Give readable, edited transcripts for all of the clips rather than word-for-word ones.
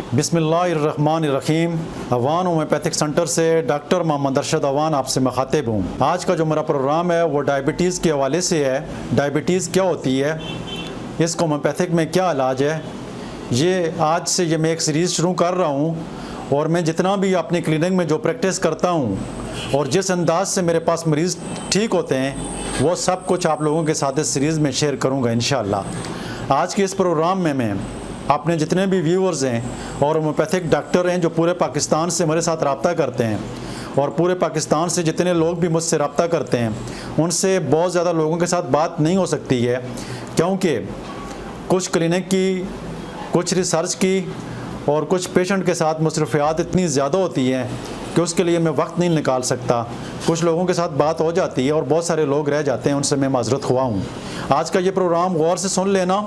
बिस्मिल्लाहिर्रहमानिर्रहीम। Awan homeopathic centre से doctor Mohammad Arshad Awan आपसे मुखातिब हूँ। आज का जो मेरा प्रोग्राम है वो डायबिटीज़ के हवाले से है। डायबिटीज़ क्या होती है, इसको होम्योपैथिक में क्या इलाज है, ये आज से ये मैं एक सीरीज़ शुरू कर रहा हूँ। और मैं जितना भी अपनी क्लिनिक में जो प्रैक्टिस करता हूँ और जिस अंदाज से मेरे पास मरीज़ ठीक होते हैं वो सब कुछ आप लोगों के साथ इस सीरीज़ में शेयर करूँगा इंशाअल्लाह। आज के इस प्रोग्राम में मैं अपने जितने भी व्यूअर्स हैं और होम्योपैथिक डॉक्टर हैं जो पूरे पाकिस्तान से मेरे साथ रब्ता करते हैं और पूरे पाकिस्तान से जितने लोग भी मुझसे रब्ता करते हैं उनसे बहुत ज़्यादा लोगों के साथ बात नहीं हो सकती है, क्योंकि कुछ क्लिनिक की, कुछ रिसर्च की और कुछ पेशेंट के साथ मुसरफ़ियात इतनी ज़्यादा होती हैं कि उसके लिए मैं वक्त नहीं निकाल सकता। कुछ लोगों के साथ बात हो जाती है और बहुत सारे लोग रह जाते हैं, उनसे मैं माज़रत हुआ हूँ। आज का ये प्रोग्राम गौर से सुन लेना।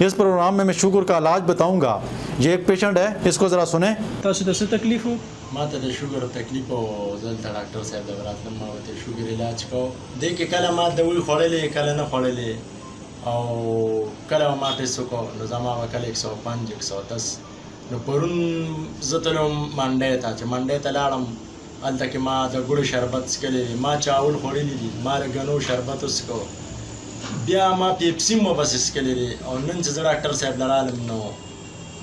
इस प्रोग्राम में मैं शुगर का इलाज बताऊँगा। ये एक पेशेंट है, इसको ज़रा सुने। तकलीफ हो माता शुगर तकलीफ हो जल्द डॉक्टर साहब दबरात लम्मा होते शुगर इलाज को देख कल मा दवाई खोले कल न खोले और कल मा टेस्ट को नजामा कल 105 110 न परून जतलो मंडे तलाड़म अल तक मा द गुड़ शरबत के लिए मा चावल खोली ली मार गनो शरबत उसको बिया मा पेप्सी मो बस इसके लिए और नन से डॉक्टर साहब लड़ालम नो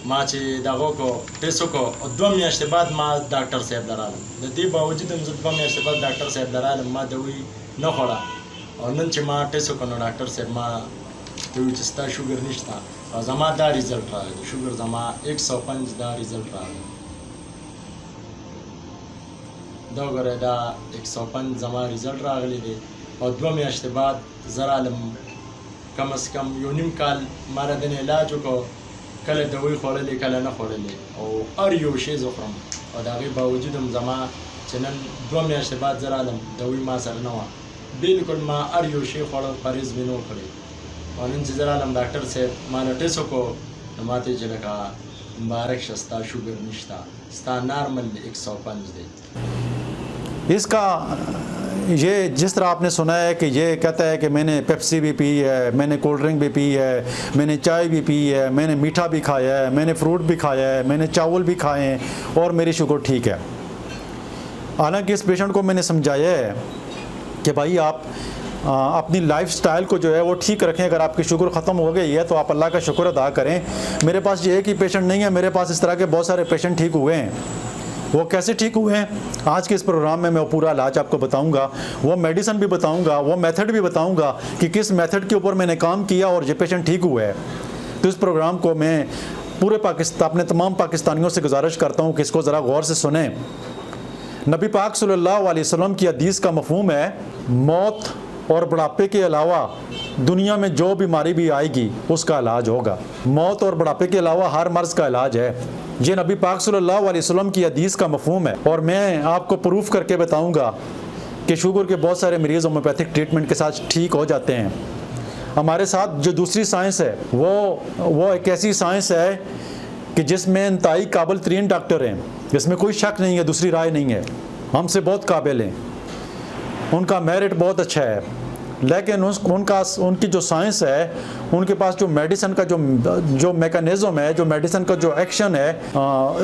माँ चे दागों को टेस्टों को और 2 महीने बाद माँ डॉक्टर साहब लड़ालम दी बावजूद हम 2 महीने बाद डॉक्टर साहब लड़ालम माँ दवाई न खोला और नन चे माँ टेस्टों को न डॉक्टर साहब माँ दवाई चिस्ता शुगर निश्ता और जमा दा रिजल्ट रहा है शुगर जमा 105 दा रिजल्ट रहा है दो गरे दा 105 जमा रिजल्ट रहा गली दे और 2 महीने बाद जरा लम कम से कम यूनिम काल मारा दिन इलाज को कल दवाई खोले कल न खोले और यो शे ज़ुख़रम और दागे बावजूद हम जमा चनन 2 महीने बाद जरा लम दवाई माँ सर नवा बिल्कुल माँ यो शे खोल परहेज़ भी न करे और इन जरा लम डॉक्टर से माना टेसो को नमाते जलका मुबारक शस्ता शुगर निश्ता स्ता नॉर्मल 105 दे। इसका ये जिस तरह आपने सुना है कि ये कहता है कि मैंने पेप्सी भी पी है, मैंने कोल्ड ड्रिंक भी पी है, मैंने चाय भी पी है, मैंने मीठा भी खाया है, मैंने फ्रूट भी खाया है, मैंने चावल भी खाए हैं और मेरी शुगर ठीक है। हालांकि इस पेशेंट को मैंने समझाया है कि भाई आप अपनी लाइफस्टाइल को जो है वो ठीक रखें। अगर आपकी शुगर ख़त्म हो गई है तो आप अल्लाह का शुक्र अदा करें। मेरे पास ये एक ही पेशेंट नहीं है, मेरे पास इस तरह के बहुत सारे पेशेंट ठीक हुए हैं। वो कैसे ठीक हुए हैं आज के इस प्रोग्राम में मैं वो पूरा इलाज आपको बताऊंगा, वो मेडिसिन भी बताऊंगा, वो मेथड भी बताऊंगा कि किस मेथड के ऊपर मैंने काम किया और ये पेशेंट ठीक हुआ है। तो इस प्रोग्राम को मैं पूरे पाकिस्तान, अपने तमाम पाकिस्तानियों से गुजारिश करता हूँ कि इसको ज़रा गौर से सुने। नबी पाक सल्लल्लाहु अलैहि वसल्लम की हदीस का मफ़हूम है, मौत और बुढ़ापे के अलावा दुनिया में जो बीमारी भी आएगी उसका इलाज होगा। मौत और बुढ़ापे के अलावा हर मर्ज़ का इलाज है। ये नबी पाक सल्लल्लाहु अलैहि वसल्लम की हदीस का मफ़हूम है और मैं आपको प्रूफ करके बताऊंगा कि शुगर के बहुत सारे मरीज़ होम्योपैथिक ट्रीटमेंट के साथ ठीक हो जाते हैं। हमारे साथ जो दूसरी साइंस है वो एक ऐसी साइंस है कि जिसमें इंतहाई काबिल तरीन डॉक्टर हैं, जिसमें कोई शक नहीं है, दूसरी राय नहीं है, हमसे बहुत काबिल हैं, उनका मेरिट बहुत अच्छा है। लेकिन उनकी जो साइंस है, उनके पास जो मेडिसिन का जो मैकेनिज़्म है, जो मेडिसिन का जो एक्शन है,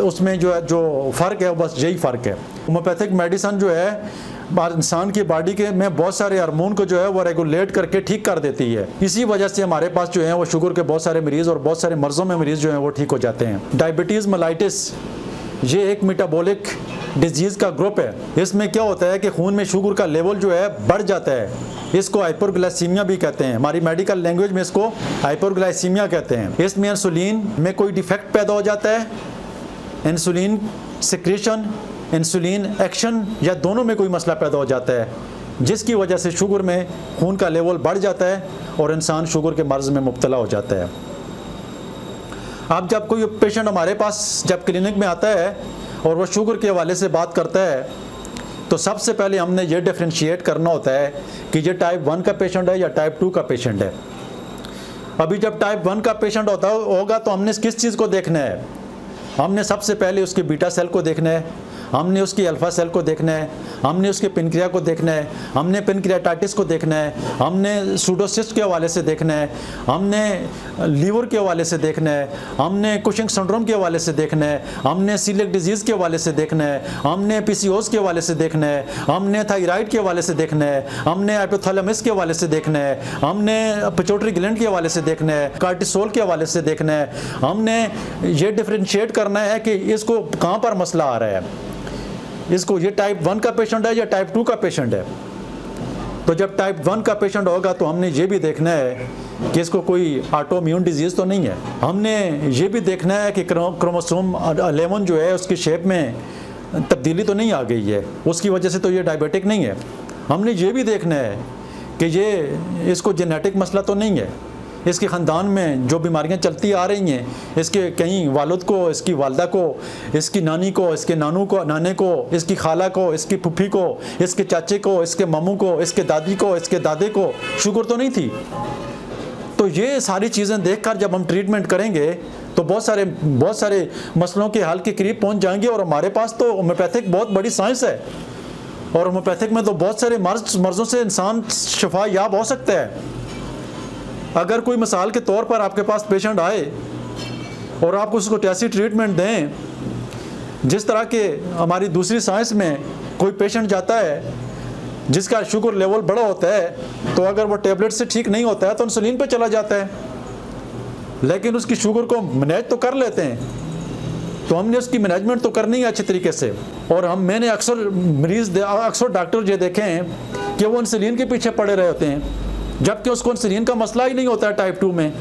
उसमें जो फ़र्क है बस यही फ़र्क है। होम्योपैथिक मेडिसिन जो है इंसान की बॉडी के में बहुत सारे हार्मोन को जो है वो रेगुलेट करके ठीक कर देती है। इसी वजह से हमारे पास जो है वो शुगर के बहुत सारे मरीज़ और बहुत सारे मर्ज़ों में मरीज़ जो हैं वो ठीक हो जाते हैं। डायबिटीज़ मेलाइटिस ये एक मेटाबॉलिक डिजीज़ का ग्रुप है। इसमें क्या होता है कि खून में शुगर का लेवल जो है बढ़ जाता है। इसको हाइपरग्लाइसीमिया भी कहते हैं, हमारी मेडिकल लैंग्वेज में इसको हाइपरग्लाइसीमिया कहते हैं। इसमें इंसुलिन में कोई डिफेक्ट पैदा हो जाता है, इंसुलिन सिक्रेशन, इंसुलिन एक्शन या दोनों में कोई मसला पैदा हो जाता है, जिसकी वजह से शुगर में खून का लेवल बढ़ जाता है और इंसान शुगर के मर्ज़ में मुब्तला हो जाता है। अब जब कोई पेशेंट हमारे पास जब क्लिनिक में आता है और वो शुगर के हवाले से बात करता है तो सबसे पहले हमने ये डिफ्रेंशिएट करना होता है कि ये टाइप 1 का पेशेंट है या टाइप 2 का पेशेंट है। अभी जब टाइप 1 का पेशेंट होगा तो हमने किस चीज़ को देखना है? हमने सबसे पहले उसके बीटा सेल को देखना है, हमने उसकी अल्फा सेल को देखना है, हमने उसके पेनक्रिया को देखना है, हमने पेनक्रियाटाइटिस को देखना है, हमने सूडोसिस्ट के हवाले से देखना है, हमने लीवर के हवाले से देखना है, हमने कुशिंग सिंड्रोम के हवाले से देखना है, हमने सीलियक डिजीज़ के हवाले से देखना है, हमने पीसीओएस के हवाले से देखना है, हमने थायराइड के हवाले से देखना है, हमने हाइपोथैलेमस के हवाले से देखना है, हमने पिट्यूटरी ग्लैंड के हवाले से देखना है, कार्टिसोल के हवाले से देखना है। हमने ये डिफरेंशिएट करना है कि इसको कहाँ पर मसला आ रहा है, इसको ये टाइप 1 का पेशेंट है या टाइप 2 का पेशेंट है। तो जब टाइप 1 का पेशेंट होगा तो हमने ये भी देखना है कि इसको कोई ऑटोइम्यून डिजीज़ तो नहीं है। हमने ये भी देखना है कि क्रोमोसोम 11 जो है उसकी शेप में तब्दीली तो नहीं आ गई है, उसकी वजह से तो ये डायबिटिक नहीं है। हमने ये भी देखना है कि ये इसको जेनेटिक मसला तो नहीं है, इसके ख़ानदान में जो बीमारियां चलती आ रही हैं, इसके कहीं वालिद को, इसकी वालदा को, इसकी नानी को, इसके नानू को, नाने को, इसकी खाला को, इसकी फुफी को, इसके चाचे को, इसके मामू को, इसके दादी को, इसके दादे को शुगर तो नहीं थी। तो ये सारी चीज़ें देखकर जब हम ट्रीटमेंट करेंगे तो बहुत सारे मसलों के हल के करीब पहुंच जाएंगे। और हमारे पास तो होम्योपैथिक बहुत बड़ी साइंस है, और होम्योपैथिक में तो बहुत सारे मर्ज़ों से इंसान शफा याब हो सकता है। अगर कोई मिसाल के तौर पर आपके पास पेशेंट आए और आप उसको ऐसी ट्रीटमेंट दें जिस तरह के हमारी दूसरी साइंस में कोई पेशेंट जाता है जिसका शुगर लेवल बड़ा होता है, तो अगर वो टेबलेट से ठीक नहीं होता है तो इंसुलिन पे चला जाता है, लेकिन उसकी शुगर को मैनेज तो कर लेते हैं। तो हमने उसकी मैनेजमेंट तो करनी है अच्छे तरीके से। और मैंने अक्सर डॉक्टर ये देखे हैं कि वो इंसुलिन के पीछे पड़े रहे होते हैं, जबकि उसको इंसुलिन का मसला ही नहीं होता है टाइप 2 में।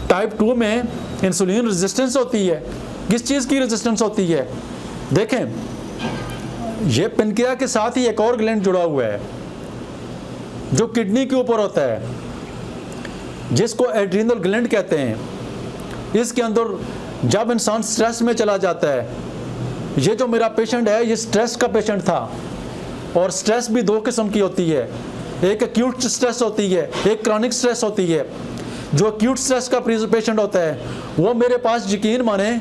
टाइप 2 में इंसुलिन रेजिस्टेंस होती है। किस चीज़ की रेजिस्टेंस होती है? देखें, ये पेनक्रिया के साथ ही एक और ग्लैंड जुड़ा हुआ है जो किडनी के ऊपर होता है, जिसको एड्रीनल ग्लैंड कहते हैं। इसके अंदर जब इंसान स्ट्रेस में चला जाता है, ये जो मेरा पेशेंट है ये स्ट्रेस का पेशेंट था, और स्ट्रेस भी 2 किस्म की होती है, एक एक्यूट स्ट्रेस होती है, एक क्रॉनिक स्ट्रेस होती है। जो एक्यूट स्ट्रेस का पेशेंट होता है वो मेरे पास, यकीन माने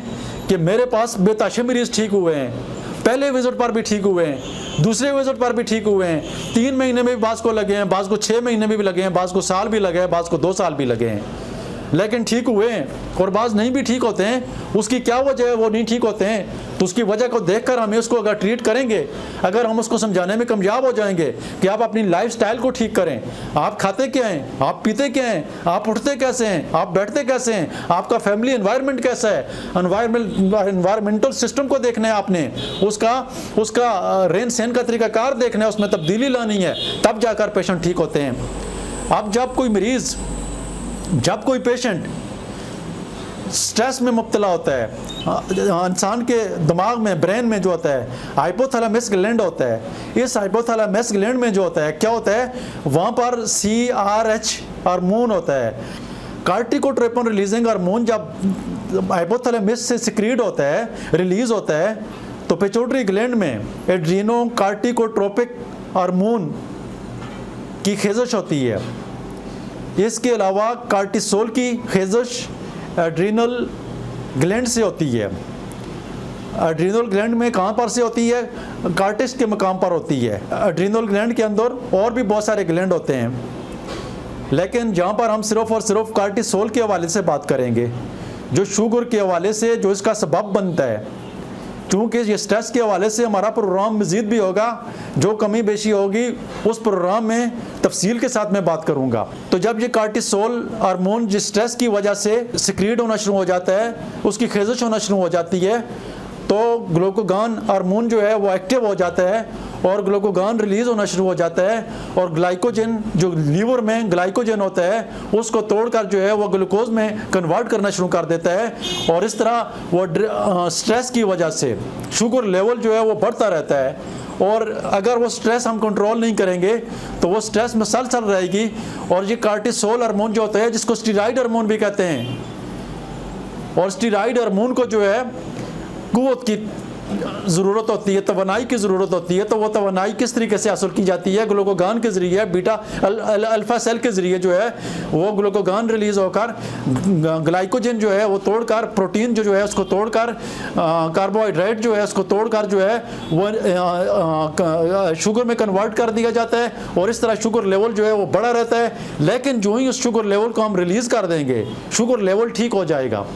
कि मेरे पास बेताशे मरीज ठीक हुए हैं, पहले विजिट पर भी ठीक हुए हैं, दूसरे विजिट पर भी ठीक हुए हैं, 3 महीने में भी बाज़ को लगे हैं, बाज़ को 6 महीने में भी लगे हैं, बाज़ को साल भी लगे हैं, बाज़ को 2 साल भी लगे हैं, लेकिन ठीक हुए हैं। और बाज़ नहीं भी ठीक होते हैं, उसकी क्या वजह है वो नहीं ठीक होते हैं, तो उसकी वजह को देखकर हमें उसको अगर ट्रीट करेंगे, अगर हम उसको समझाने में कामयाब हो जाएंगे कि आप अपनी लाइफस्टाइल को ठीक करें, आप खाते क्या हैं, आप पीते क्या हैं, आप उठते कैसे हैं, आप बैठते कैसे हैं, आपका फैमिली एनवायरनमेंट कैसा है, एनवायरमेंटल सिस्टम को देखना है आपने, उसका रहन सहन का तरीकाकार देखना है, उसमें तब्दीली लानी है, तब जाकर पेशेंट ठीक होते हैं। अब जब कोई पेशेंट स्ट्रेस में मुब्तला होता है, इंसान के दिमाग में, ब्रेन में जो होता है हाइपोथैलेमस ग्लैंड होता है। इस हाइपोथैलेमस ग्लैंड में जो होता है क्या होता है, वहाँ पर CRH हार्मोन होता है, कार्टिकोट्रोपिन रिलीजिंग हार्मोन। जब हाइपोथैलेमस से सिक्रीट होता है, रिलीज होता है, तो पिट्यूटरी ग्लैंड में एड्रीनो कार्टिकोट्रोपिक हार्मोन की खेजश होती है। इसके अलावा कार्टिसोल की खेजश एड्रीनल ग्लैंड से होती है। एड्रीनल ग्लैंड में कहाँ पर से होती है? कार्टिस के मकाम पर होती है। एड्रीनल ग्लैंड के अंदर और भी बहुत सारे ग्लैंड होते हैं, लेकिन जहाँ पर हम सिर्फ और सिर्फ कार्टिसोल के हवाले से बात करेंगे, जो शुगर के हवाले से जो इसका सबब बनता है। क्योंकि ये स्ट्रेस के हवाले से हमारा प्रोग्राम मज़ीद भी होगा, जो कमी बेशी होगी उस प्रोग्राम में तफसील के साथ मैं बात करूंगा। तो जब ये कार्टिसोल हार्मोन जिस स्ट्रेस की वजह से सिक्रीट होना शुरू हो जाता है, उसकी खेजश होना शुरू हो जाती है, तो ग्लूकागॉन हार्मोन जो है वो एक्टिव हो जाता है और ग्लूकागॉन रिलीज़ होना शुरू हो जाता है, और ग्लाइकोजन जो लीवर में ग्लाइकोजन होता है उसको तोड़कर जो है वो ग्लूकोज में कन्वर्ट करना शुरू कर देता है, और इस तरह वो स्ट्रेस की वजह से शुगर लेवल जो है वो बढ़ता रहता है। और अगर वो स्ट्रेस हम कंट्रोल नहीं करेंगे तो वो स्ट्रेस मसलसल रहेगी, और ये कार्टिसोल हार्मोन जो होता है, जिसको स्टीरॉयड हार्मोन भी कहते हैं, और स्टीरॉयड हार्मोन को जो है कुव्वत की ज़रूरत होती है, तवानाई की ज़रूरत होती है, तो वो तवानाई किस तरीके से हासिल की जाती है? ग्लूकोगान के ज़रिए, बीटा अल्फ़ा सेल के ज़रिए जो है वो ग्लूकोगान रिलीज़ होकर ग्लाइकोजन जो है वो तोड़कर, प्रोटीन जो है उसको तोड़कर, कार्बोहाइड्रेट जो है उसको तोड़कर जो है वो शुगर में कन्वर्ट कर दिया जाता है, और इस तरह शुगर लेवल जो है वो बढ़ा रहता है। लेकिन जो ही उस शुगर लेवल को हम रिलीज़ कर देंगे, शुगर लेवल ठीक हो जाएगा।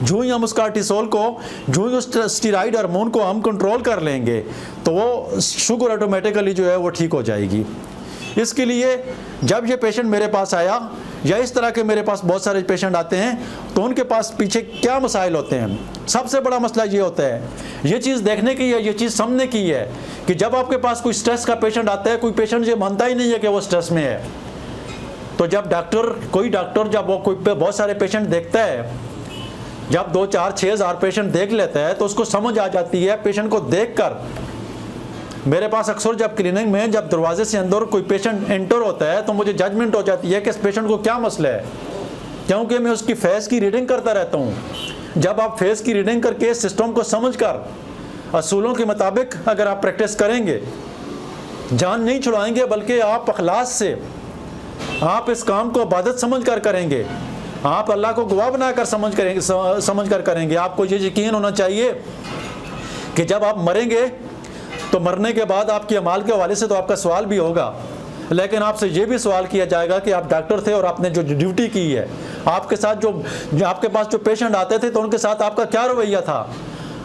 जो ही हम उस कार्टिसोल को, जो ही उस स्टीरॉइड हार्मोन को हम कंट्रोल कर लेंगे, तो वो शुगर ऑटोमेटिकली जो है वो ठीक हो जाएगी। इसके लिए जब ये पेशेंट मेरे पास आया, या इस तरह के मेरे पास बहुत सारे पेशेंट आते हैं, तो उनके पास पीछे क्या मसाइल होते हैं? सबसे बड़ा मसला ये होता है, ये चीज़ देखने की है, ये चीज़ समझने की है कि जब आपके पास कोई स्ट्रेस का पेशेंट आता है, कोई पेशेंट ये मानता ही नहीं है कि वो स्ट्रेस में है, तो जब कोई डॉक्टर जब वो कोई बहुत सारे पेशेंट देखता है, जब 2, 4, 6 हज़ार पेशेंट देख लेता है, तो उसको समझ आ जाती है पेशेंट को देखकर। मेरे पास अक्सर जब क्लिनिक में जब दरवाजे से अंदर कोई पेशेंट एंटर होता है, तो मुझे जजमेंट हो जाती है कि इस पेशेंट को क्या मसला है, क्योंकि मैं उसकी फेस की रीडिंग करता रहता हूँ। जब आप फेस की रीडिंग करके सिस्टम को समझकर असूलों के मुताबिक अगर आप प्रैक्टिस करेंगे, जान नहीं छुड़ाएंगे, बल्कि आप अखलास से आप इस काम को इबादत समझ कर करेंगे, आप अल्लाह को गवाह बनाकर समझ कर करेंगे। आपको ये यकीन होना चाहिए कि जब आप मरेंगे, तो मरने के बाद आपके अमाल के हवाले से तो आपका सवाल भी होगा, लेकिन आपसे ये भी सवाल किया जाएगा कि आप डॉक्टर थे और आपने जो ड्यूटी की है, आपके साथ जो आपके पास जो पेशेंट आते थे, तो उनके साथ आपका क्या रवैया था?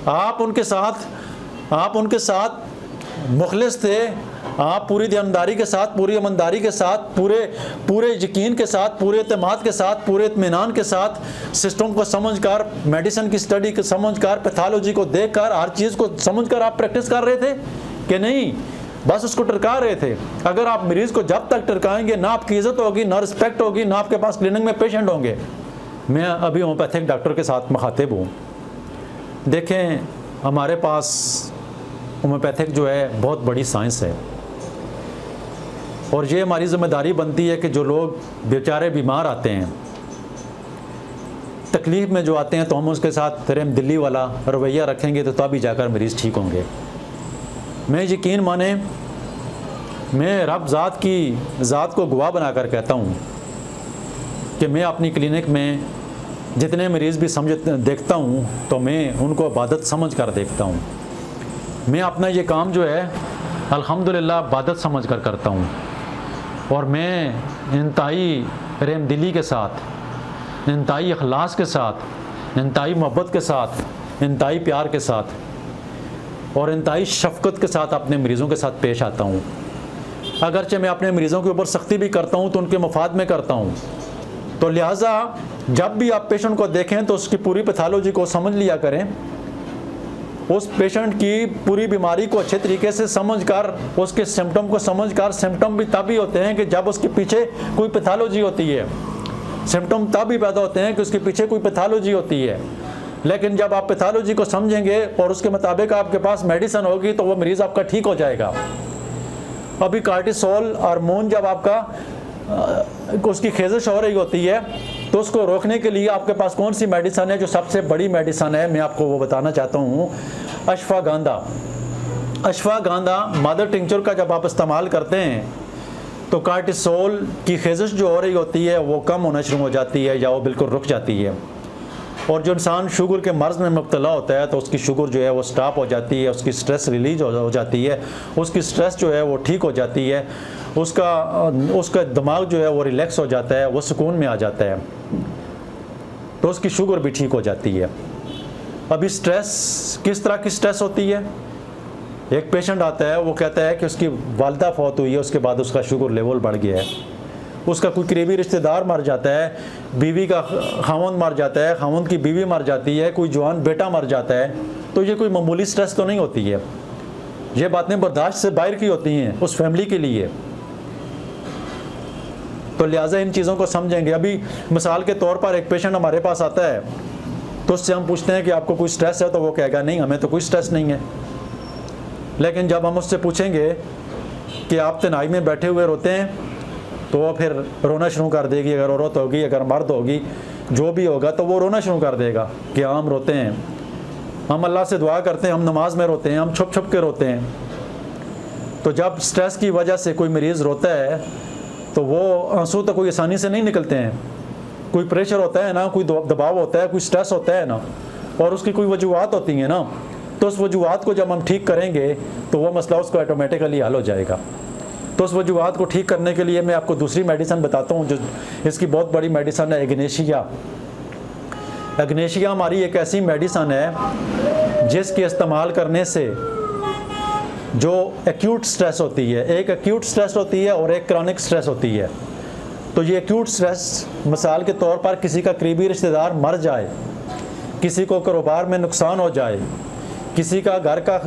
आप उनके साथ मुखलिस थे, आप पूरी दीनदारी के साथ, पूरी ईमानदारी के साथ, पूरे यकीन के साथ, पूरे एतमाद के साथ, पूरे इत्मीनान के साथ सिस्टम को समझकर, मेडिसिन की स्टडी को समझकर, पैथोलॉजी को देखकर, हर चीज़ को समझकर आप प्रैक्टिस कर रहे थे कि नहीं बस उसको टरका रहे थे? अगर आप मरीज़ को जब तक टरकाएंगे, ना आपकी इज़्ज़त होगी, ना रिस्पेक्ट होगी, ना आपके पास क्लिनिक में पेशेंट होंगे। मैं अभी होम्योपैथिक डॉक्टर के साथ मुखातिब हूँ। देखें, हमारे पास होम्योपैथिक जो है बहुत बड़ी साइंस है, और ये हमारी ज़िम्मेदारी बनती है कि जो लोग बेचारे बीमार आते हैं, तकलीफ़ में जो आते हैं, तो हम उसके साथ रहमदिली वाला रवैया रखेंगे, तो तभी जाकर मरीज़ ठीक होंगे। मैं यकीन माने, मैं रब ज़ात को गवाह बनाकर कहता हूँ कि मैं अपनी क्लिनिक में जितने मरीज़ भी देखता हूँ, तो मैं उनको इबादत समझ कर देखता हूँ। मैं अपना ये काम जो है अल्हम्दुलिल्लाह इबादत समझ कर करता हूँ, और मैं इंतहाई रहमदिली के साथ, इंतहाई अखलास के साथ, इंतहाई मोहब्बत के साथ, इंतहाई प्यार के साथ और इंतहाई शफ़क़त के साथ अपने मरीज़ों के साथ पेश आता हूँ। अगरचे मैं अपने मरीज़ों के ऊपर सख्ती भी करता हूँ, तो उनके मफाद में करता हूँ। तो लिहाजा जब भी आप पेशेंट को देखें, तो उसकी पूरी पैथोलॉजी को समझ लिया करें, उस पेशेंट की पूरी बीमारी को अच्छे तरीके से समझकर, उसके सिम्टम को समझकर, सिम्टम भी तभी होते हैं कि जब उसके पीछे कोई पैथोलॉजी होती है। सिम्टम तभी पैदा होते हैं कि उसके पीछे कोई पैथोलॉजी होती है। लेकिन जब आप पैथोलॉजी को समझेंगे और उसके मुताबिक आपके पास मेडिसिन होगी, तो वो मरीज़ आपका ठीक हो जाएगा। अभी कार्टिसोल हार्मोन जब आपका उसकी खेज़िश हो रही होती है, तो उसको रोकने के लिए आपके पास कौन सी मेडिसिन है जो सबसे बड़ी मेडिसिन है? मैं आपको वो बताना चाहता हूँ, अश्वगंधा। अश्वगंधा मदर टिंचर का जब आप इस्तेमाल करते हैं, तो कार्टिसोल की खेज़िश जो हो रही होती है वो कम होना शुरू हो जाती है, या वो बिल्कुल रुक जाती है। और जो इंसान शुगर के मर्ज़ में मुब्तला होता है, तो उसकी शुगर जो है वो स्टॉप हो जाती है, उसकी स्ट्रेस रिलीज हो जाती है, उसकी स्ट्रेस जो है वो ठीक हो जाती है, उसका दिमाग जो है वो रिलैक्स हो जाता है, वो सुकून में आ जाता है, तो उसकी शुगर भी ठीक हो जाती है। अभी स्ट्रेस, किस तरह की स्ट्रेस होती है? एक पेशेंट आता है, वो कहता है कि उसकी वालिदा फौत हुई है, उसके बाद उसका शुगर लेवल बढ़ गया है, उसका कोई करीबी रिश्तेदार मर जाता है, बीवी का खावंद मर जाता है, खावंद की बीवी मर जाती है, कोई जवान बेटा मर जाता है, तो ये कोई मामूली स्ट्रेस तो नहीं होती है, ये बातें बर्दाश्त से बाहर की होती हैं उस फैमिली के लिए। तो लिहाजा इन चीज़ों को समझेंगे। अभी मिसाल के तौर पर एक पेशेंट हमारे पास आता है, तो उससे हम पूछते हैं कि आपको कोई स्ट्रेस है, तो वो कहेगा नहीं, हमें तो कोई स्ट्रेस नहीं है। लेकिन जब हम उससे पूछेंगे कि आप तन्हाई में बैठे हुए रोते हैं, तो वो फिर रोना शुरू कर देगी। अगर औरत होगी, अगर मर्द होगी, जो भी होगा, तो वो रोना शुरू कर देगा कि हम रोते हैं। हम अल्लाह से दुआ करते हैं, हम नमाज में रोते हैं, हम छुप छुप के रोते हैं। तो जब स्ट्रेस की वजह से कोई मरीज़ रोता है तो वो आंसू तो कोई आसानी से नहीं निकलते हैं। कोई प्रेशर होता है ना, कोई दबाव होता है, कोई स्ट्रेस होता है ना, और उसकी कोई वजूहत होती हैं ना, तो उस वजूहत को जब हम ठीक करेंगे तो वो मसला उसको ऑटोमेटिकली हल हो जाएगा। तो उस वजूहत को ठीक करने के लिए मैं आपको दूसरी मेडिसिन बताता हूँ, जो इसकी बहुत बड़ी मेडिसिन है, एग्नेशिया। एग्नेशिया हमारी एक ऐसी मेडिसिन है जिसके इस्तेमाल करने से जो एक्यूट स्ट्रेस होती है, एक एक्यूट स्ट्रेस होती है और एक क्रॉनिक स्ट्रेस होती है। तो ये एक्यूट स्ट्रेस मिसाल के तौर पर किसी का करीबी रिश्तेदार मर जाए, किसी को कारोबार में नुकसान हो जाए, किसी का घर का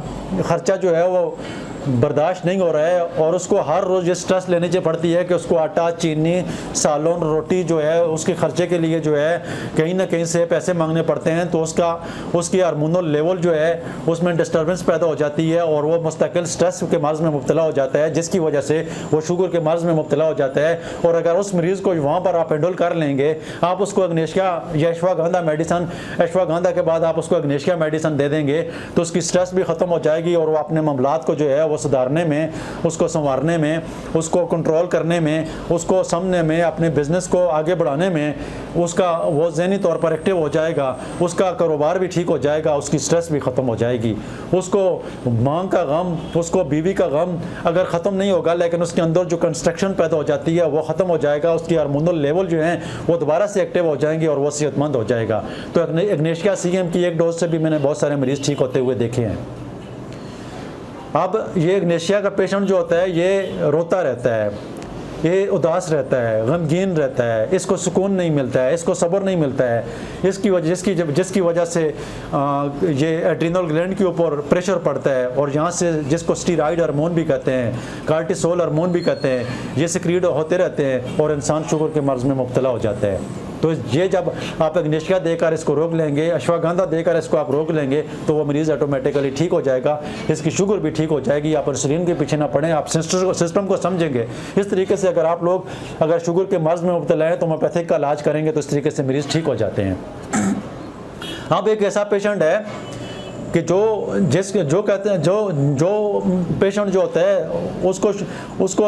ख़र्चा जो है वो बर्दाश्त नहीं हो रहा है और उसको हर रोज़ ये स्ट्रेस लेनी चाहिए पड़ती है कि उसको आटा, चीनी, सालन, रोटी जो है उसके ख़र्चे के लिए जो है कहीं ना कहीं से पैसे मांगने पड़ते हैं। तो उसकी हार्मोनल लेवल जो है उसमें डिस्टर्बेंस पैदा हो जाती है और वो मुस्तकिल स्ट्रेस के मर्ज़ में मुब्तला हो जाता है, जिसकी वजह से वो शुगर के मर्ज़ में मुब्तला हो जाता है। और अगर उस मरीज़ को वहाँ पर आप हैंडल कर लेंगे, आप उसको एग्नेशिया या अश्वगंधा मेडिसन, अश्वगंधा के बाद आप उसको एग्नेशिया मेडिसन दे देंगे तो उसकी स्ट्रेस भी ख़त्म हो जाएगी और वो अपने मामलात को जो है वो सुधारने में, उसको संवारने में, उसको कंट्रोल करने में, उसको समझने में, अपने बिज़नेस को आगे बढ़ाने में उसका वो ज़हनी तौर पर एक्टिव हो जाएगा, उसका कारोबार भी ठीक हो जाएगा, उसकी स्ट्रेस भी ख़त्म हो जाएगी। उसको मांग का गम, उसको बीवी का गम अगर ख़त्म नहीं होगा लेकिन उसके अंदर जो कंस्ट्रक्शन पैदा हो जाती है वो ख़त्म हो जाएगा, उसकी हार्मोनल लेवल जो हैं वो दोबारा से एक्टिव हो जाएंगे और वो सेहतमंद हो जाएगा। तो एग्नेशिया CM की एक डोज से भी मैंने बहुत सारे मरीज़ ठीक होते हुए देखे हैं। अब ये एग्नेशिया का पेशेंट जो होता है ये रोता रहता है, ये उदास रहता है, गमगीन रहता है, इसको सुकून नहीं मिलता है, इसको सब्र नहीं मिलता है, जिसकी वजह से ये एड्रिनल ग्लैंड के ऊपर प्रेशर पड़ता है और यहाँ से जिसको स्टीरॉयड हार्मोन भी कहते हैं, कार्टिसोल हार्मोन भी कहते हैं, ये सिक्रीट होते रहते हैं और इंसान शुगर के मर्ज़ में मुब्तला हो जाता है। तो ये जब आप एग्नेशिया देकर इसको रोक लेंगे, अश्वगंधा देकर इसको आप रोक लेंगे तो वो मरीज़ ऑटोमेटिकली ठीक हो जाएगा, इसकी शुगर भी ठीक हो जाएगी। आप इंसुलिन के पीछे ना पड़ें, आप सिस्टम को समझेंगे। इस तरीके से अगर आप लोग अगर शुगर के मर्ज़ में मुब्तला हैं तो होम्योपैथिक का इलाज करेंगे तो इस तरीके से मरीज़ ठीक हो जाते हैं। अब एक ऐसा पेशेंट है कि जो कहते हैं जो पेशेंट जो होता है उसको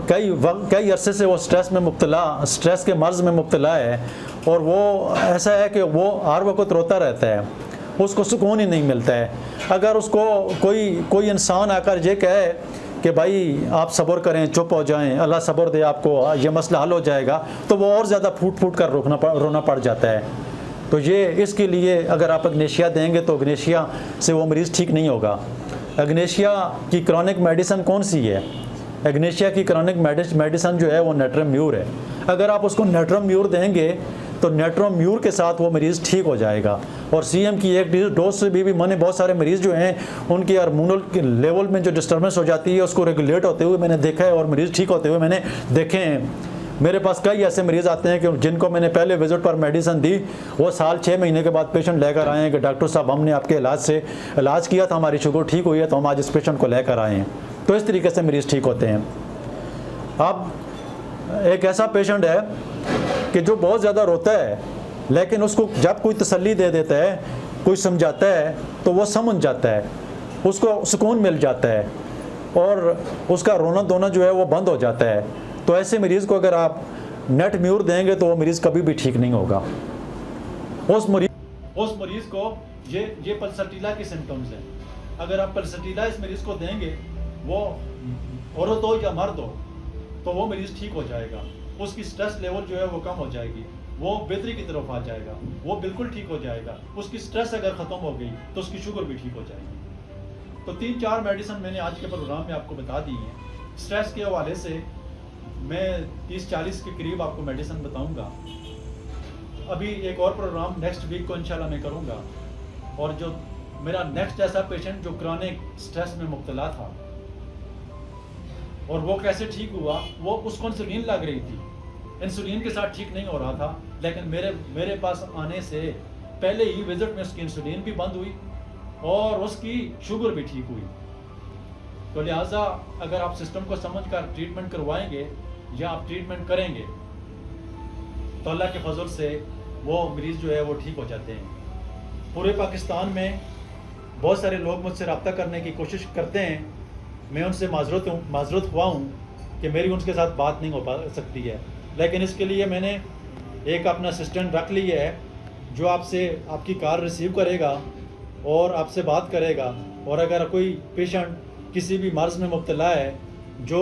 कई अरसे से वो स्ट्रेस के मर्ज़ में मुब्तला है और वो ऐसा है कि वो हर वक्त रोता रहता है, उसको सुकून ही नहीं मिलता है। अगर उसको कोई इंसान आकर ये कहे कि भाई आप सब्र करें, चुप हो जाएं, अल्लाह सब्र दे आपको, ये मसला हल हो जाएगा, तो वो और ज़्यादा फूट कर रोना पड़ जाता है। तो ये इसके लिए अगर आप एग्नेशिया देंगे तो एग्नेशिया से वो मरीज़ ठीक नहीं होगा। एग्नेशिया की क्रॉनिक मेडिसिन कौन सी है? एग्नेशिया की क्रॉनिक मेडिसिन जो है वो नेट्रोम्यूर है। अगर आप उसको नेट्रोम्यूर देंगे तो नेट्रोम्यूर के साथ वो मरीज़ ठीक हो जाएगा। और CM की एक डोज से भी मैंने बहुत सारे मरीज़ जो हैं उनकी हार्मोनल लेवल में जो डिस्टर्बेंस हो जाती है उसको रेगुलेट होते हुए मैंने देखा है और मरीज़ ठीक होते हुए मैंने देखे हैं। मेरे पास कई ऐसे मरीज़ आते हैं कि जिनको मैंने पहले विज़िट पर मेडिसिन दी, वो साल 6 महीने के बाद पेशेंट लेकर आए हैं कि डॉक्टर साहब हमने आपके इलाज किया था, हमारी शुगर ठीक हुई है, तो हम आज इस पेशेंट को लेकर आए हैं। तो इस तरीके से मरीज़ ठीक होते हैं। अब एक ऐसा पेशेंट है कि जो बहुत ज़्यादा रोता है लेकिन उसको जब कोई तसल्ली दे देता है, कोई समझाता है तो वो समझ जाता है, उसको सुकून मिल जाता है और उसका रोना धोना जो है वो बंद हो जाता है। तो ऐसे मरीज़ को अगर आप नेट्रोम्यूर देंगे तो वो मरीज़ कभी भी ठीक नहीं होगा। उस मरीज़ को ये पल्सटीला के सिम्टम्स हैं। अगर आप पल्सटीला इस मरीज़ को देंगे, वो औरत हो या मर्द हो, तो वो मरीज़ ठीक हो जाएगा। उसकी स्ट्रेस लेवल जो है वो कम हो जाएगी, वो बेहतरी की तरफ आ जाएगा, वो बिल्कुल ठीक हो जाएगा। उसकी स्ट्रेस अगर ख़त्म हो गई तो उसकी शुगर भी ठीक हो जाएगी। तो 3-4 मेडिसिन मैंने आज के प्रोग्राम में आपको बता दी हैं। स्ट्रेस के हवाले से मैं 30-40 के करीब आपको मेडिसिन बताऊंगा। अभी एक और प्रोग्राम नेक्स्ट वीक को इंशाल्लाह मैं करूंगा। और जो मेरा नेक्स्ट ऐसा पेशेंट जो क्रॉनिक स्ट्रेस में मुब्तला था और वो कैसे ठीक हुआ, वो उसको इंसुलिन लग रही थी, इंसुलिन के साथ ठीक नहीं हो रहा था, लेकिन मेरे पास आने से पहले ही विजिट में उसकी इंसुलिन भी बंद हुई और उसकी शुगर भी ठीक हुई। तो लिहाजा अगर आप सिस्टम को समझकर ट्रीटमेंट करवाएंगे या आप ट्रीटमेंट करेंगे तो अल्लाह के फजल से वो मरीज़ जो है वो ठीक हो जाते हैं। पूरे पाकिस्तान में बहुत सारे लोग मुझसे रब्ता करने की कोशिश करते हैं, मैं उनसे माजरत हुआ हूँ कि मेरी उनके साथ बात नहीं हो पा सकती है, लेकिन इसके लिए मैंने एक अपना असिस्टेंट रख लिया है जो आपसे आपकी कार रिसीव करेगा और आपसे बात करेगा। और अगर कोई पेशेंट किसी भी मर्ज़ में मुब्तला है जो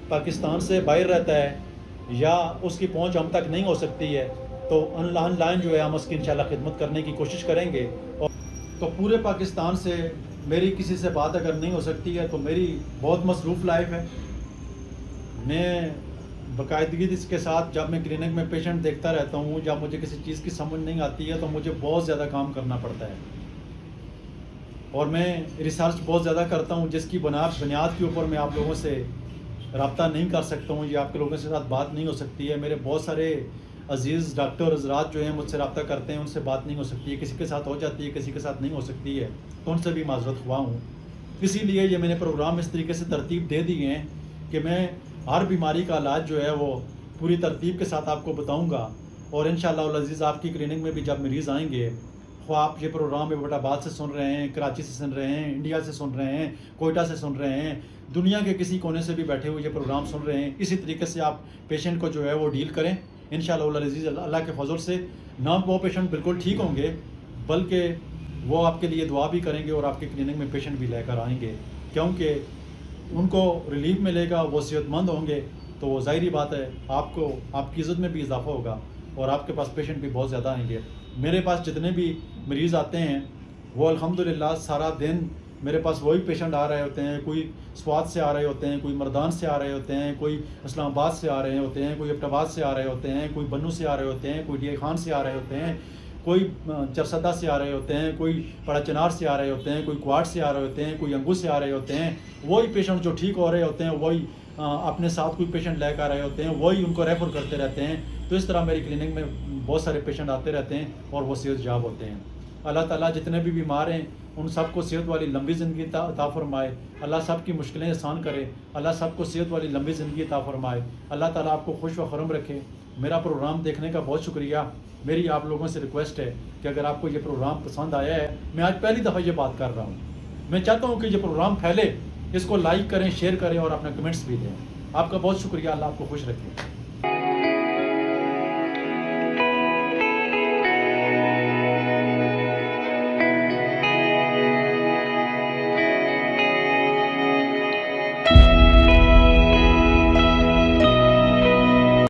पाकिस्तान से बाहर रहता है या उसकी पहुंच हम तक नहीं हो सकती है, तो ऑनलाइन जो है हम उसकी इंशाल्लाह खिदमत करने की कोशिश करेंगे। और तो पूरे पाकिस्तान से मेरी किसी से बात अगर नहीं हो सकती है तो मेरी बहुत मसरूफ़ लाइफ है। मैं बाकायदगी के साथ जब मैं क्लिनिक में पेशेंट देखता रहता हूँ, जब मुझे किसी चीज़ की समझ नहीं आती है तो मुझे बहुत ज़्यादा काम करना पड़ता है और मैं रिसर्च बहुत ज़्यादा करता हूँ, जिसकी बुनियाद के ऊपर मैं आप लोगों से रब्ता नहीं कर सकता हूँ या आपके लोगों के साथ बात नहीं हो सकती है। मेरे बहुत सारे अजीज़ डॉक्टर हज़रात जो हैं मुझसे रब्ता करते हैं, उनसे बात नहीं हो सकती है, किसी के साथ हो जाती है, किसी के साथ नहीं हो सकती है, तो उनसे भी माजरत हुआ हूँ। इसीलिए ये मैंने प्रोग्राम इस तरीके से तरतीब दे दिए हैं कि मैं हर बीमारी का इलाज जो है वो पूरी तरतीब के साथ आपको बताऊंगा। और इंशाअल्लाह अज़ीज़ आपकी क्लिनिक में भी जब मरीज़ आएंगे, तो आप ये प्रोग्राम एबटाबाद से सुन रहे हैं, कराची से सुन रहे हैं, इंडिया से सुन रहे हैं, कोयटा से सुन रहे हैं, दुनिया के किसी कोने से भी बैठे हुए ये प्रोग्राम सुन रहे हैं, इसी तरीके से आप पेशेंट को जो है वो डील करें इंशाअल्लाह अज़ीज़। अल्लाह के फजल से ना वो पेशेंट बिल्कुल ठीक होंगे, बल्कि वो आपके लिए दुआ भी करेंगे और आपके क्लिनिक में पेशेंट भी लेकर आएंगे, क्योंकि उनको रिलीफ मिलेगा, वो सेहतमंद होंगे, तो वो ज़ाहिरी बात है आपको आपकी इज़्ज़त में भी इजाफा होगा और आपके पास पेशेंट भी बहुत ज़्यादा आएंगे। मेरे पास जितने भी मरीज़ आते हैं वो अल्हम्दुलिल्लाह सारा दिन मेरे पास वही पेशेंट आ रहे होते हैं। कोई स्वात से आ रहे होते हैं, कोई मर्दान से आ रहे होते हैं, कोई इस्लामाबाद से आ रहे होते हैं, कोई एबटाबाद से आ रहे होते हैं, कोई बन्नू से आ रहे होते हैं, कोई डी खान से आ रहे होते हैं, कोई चरसदा से आ रहे होते हैं, कोई बड़ा चनार से आ रहे होते हैं, कोई क्वाड से आ रहे होते हैं, कोई अंगू से आ रहे होते हैं। वही पेशेंट जो ठीक हो रहे होते हैं वही अपने साथ कोई पेशेंट लेकर आ रहे होते हैं, वही उनको रेफ़र करते रहते हैं। तो इस तरह मेरी क्लिनिक में बहुत सारे पेशेंट आते रहते हैं और वो सेहत याब होते हैं। अल्लाह ताला जितने भी बीमार हैं उन सबको सेहत वाली लंबी ज़िंदगी अता फरमाए। अल्लाह सब की मुश्किलें आसान करे। अल्लाह सबको सेहत वाली लंबी ज़िंदगी अता फरमाए। अल्लाह ताला आपको खुश व खुर्रम रखे। मेरा प्रोग्राम देखने का बहुत शुक्रिया। मेरी आप लोगों से रिक्वेस्ट है कि अगर आपको ये प्रोग्राम पसंद आया है, मैं आज पहली दफ़ा ये बात कर रहा हूँ, मैं चाहता हूँ कि ये प्रोग्राम फैले, इसको लाइक करें, शेयर करें और अपना कमेंट्स भी दें। आपका बहुत शुक्रिया। अल्लाह आपको खुश रखे।